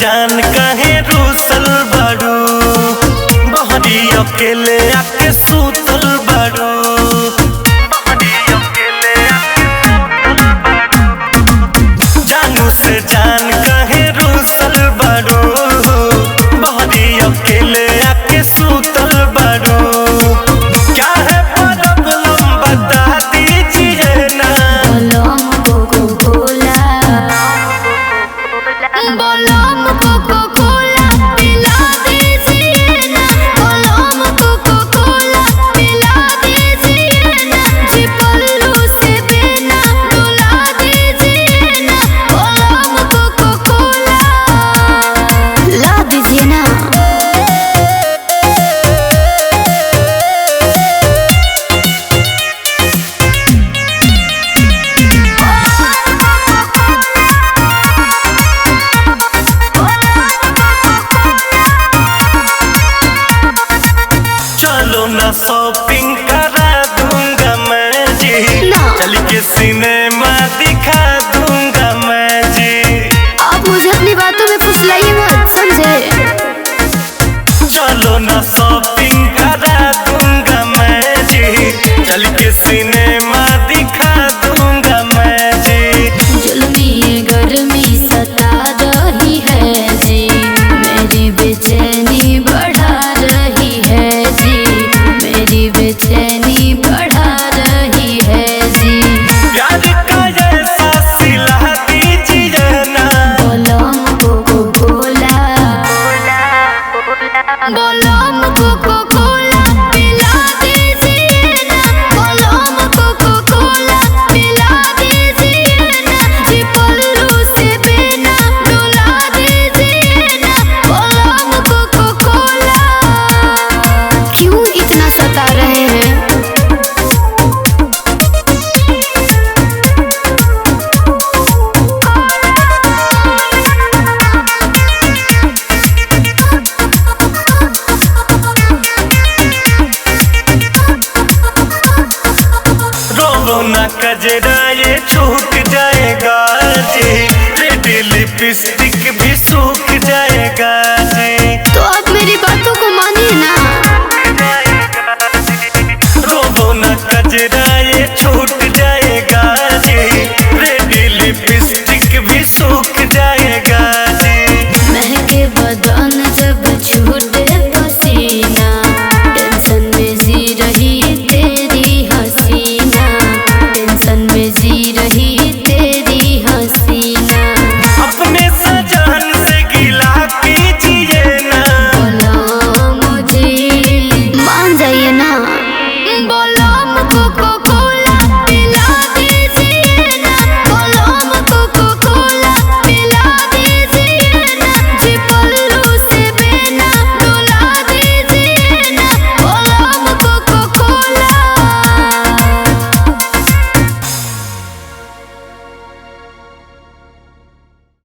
जान कहे रूसल बारू, बहरी अकेले आके सूतल बारू। जानू से जान कहे रूसल बारू, बहरी अकेले आके सूतल बारू। क्या है प्रॉब्लम बता दीजिए ना। बलम कोको कोला पिला दीजिए ना। बलम कोको कोला पिला दीजिए ना। जी पल्लू से बिना डुला दीजिए ना। बलम कोको कोला ला दीजिए ना। चलो ना शॉपिंग करा दूंगा मैं जी, चल के सिनेमा दिखा दूंगा मैं जी। आप मुझे अपनी बातों में फुसलाइए मत, समझे। चलो ना शॉपिंग करा दूंगा मैं जी, चल के सिनेमा दिखा दूंगा मैं जी। जुल्मी गर्मी सता रही है जी, मेरी बेचैनी बढ़ा रही है जी। मेरी बेचैनी बढ़ा रही है जी। प्यार का जैसा सिला दीजिए ना। बलम कोको कोला बोलो